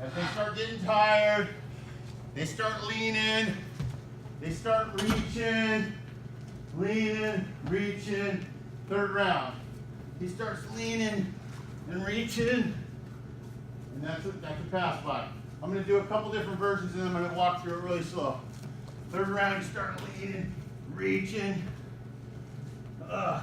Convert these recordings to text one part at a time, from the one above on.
As they start getting tired, they start leaning, they start reaching, leaning, reaching. Third round. He starts leaning and reaching, and that's a pass by. I'm going to do a couple different versions, and then I'm going to walk through it really slow. Third round, you start leaning, reaching. It's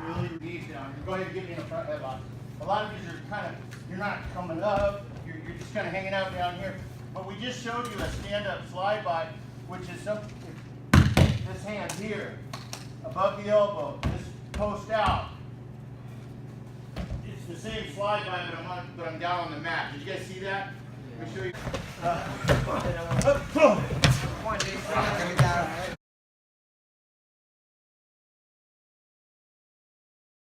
really knees down. Go ahead and get me in a front headlock. A lot of you are you're not coming up. You're just kind of hanging out down here. But we just showed you a stand-up slide by, which is this hand here, above the elbow, this post out. It's the same slide by, but I'm down on the mat. Did you guys see that? Let me show you.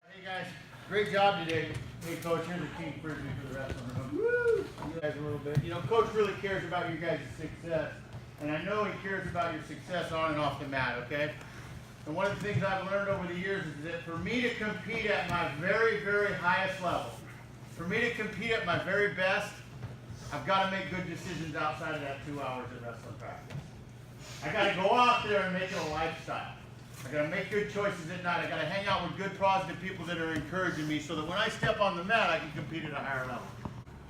Hey guys, great job today. Hey coach, here's a team frisbee for the rest of the room. Woo! You guys a little bit. You know, coach really cares about you guys' success, and I know he cares about your success on and off the mat. Okay. And one of the things I've learned over the years is that for me to compete at my very, very highest level, for me to compete at my very best, I've got to make good decisions outside of that 2 hours of wrestling practice. I got to go out there and make it a lifestyle. I got to make good choices at night. I got to hang out with good, positive people that are encouraging me so that when I step on the mat, I can compete at a higher level.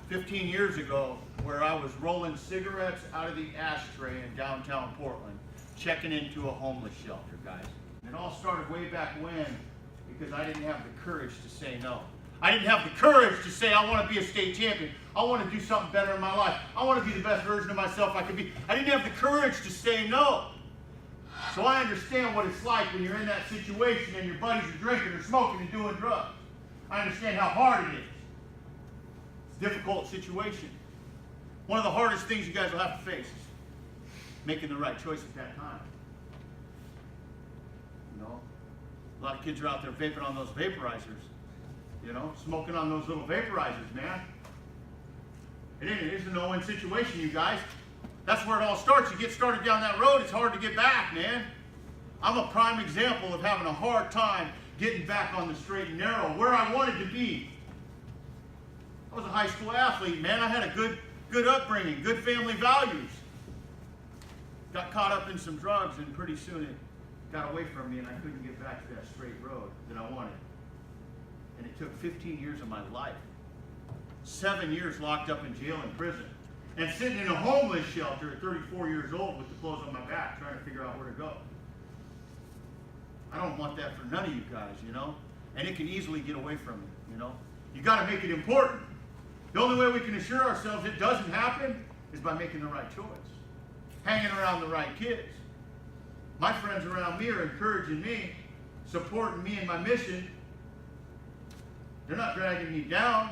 15 years ago, where I was rolling cigarettes out of the ashtray in downtown Portland, checking into a homeless shelter, guys. It all started way back when because I didn't have the courage to say no. I didn't have the courage to say I want to be a state champion. I want to do something better in my life. I want to be the best version of myself I could be. I didn't have the courage to say no. So I understand what it's like when you're in that situation and your buddies are drinking or smoking and doing drugs. I understand how hard it is. It's a difficult situation. One of the hardest things you guys will have to face is making the right choice at that time. You know, a lot of kids are out there vaping on those vaporizers. You know, smoking on those little vaporizers, man. It is a no-win situation, you guys. That's where it all starts. You get started down that road, it's hard to get back, man. I'm a prime example of having a hard time getting back on the straight and narrow, where I wanted to be. I was a high school athlete, man. I had a good upbringing, good family values. Got caught up in some drugs, and pretty soon it got away from me, and I couldn't get back to that straight road that I wanted. And it took 15 years of my life. 7 years locked up in jail and prison. And sitting in a homeless shelter at 34 years old with the clothes on my back, trying to figure out where to go. I don't want that for none of you guys, you know? And it can easily get away from you, you know? You got to make it important. The only way we can assure ourselves it doesn't happen is by making the right choice. Hanging around the right kids. My friends around me are encouraging me, supporting me in my mission. They're not dragging me down.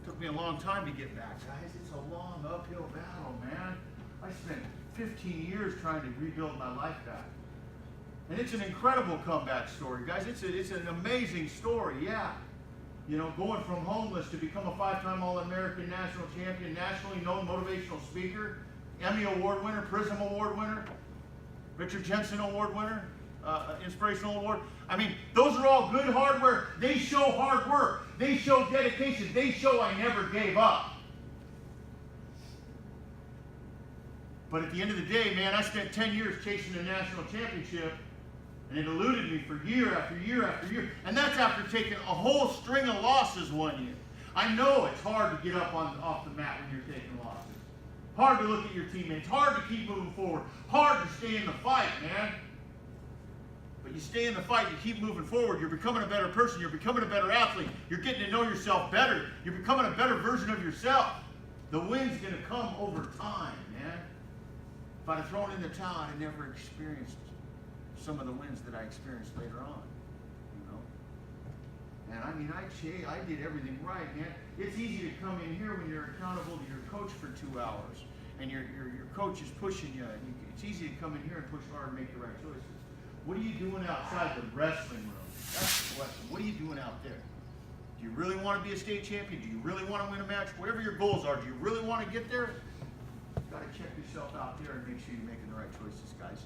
It took me a long time to get back, guys. It's a long uphill battle, man. I spent 15 years trying to rebuild my life back. And it's an incredible comeback story, guys. It's an amazing story, yeah. You know, going from homeless to become a 5-time All-American national champion, nationally known motivational speaker, Emmy Award winner, Prism Award winner, Richard Jensen Award winner, Inspirational Award. I mean, those are all good hardware. They show hard work. They show dedication. They show I never gave up. But at the end of the day, man, I spent 10 years chasing a national championship, and it eluded me for year after year after year. And that's after taking a whole string of losses one year. I know it's hard to get up off the mat when you're taking losses. Hard to look at your teammates. Hard to keep moving forward. Hard to stay in the fight, man. But you stay in the fight, you keep moving forward, you're becoming a better person, you're becoming a better athlete, you're getting to know yourself better, you're becoming a better version of yourself. The win's going to come over time, man. If I'd have thrown in the towel, I'd have never experienced some of the wins that I experienced later on, you know. And I mean, I did everything right, man. It's easy to come in here when you're accountable to your coach for 2 hours, and your coach is pushing you. It's easy to come in here and push hard and make the right choices. What are you doing outside the wrestling room? That's the question. What are you doing out there? Do you really want to be a state champion? Do you really want to win a match? Whatever your goals are, do you really want to get there? You've got to check yourself out there and make sure you're making the right choices, guys.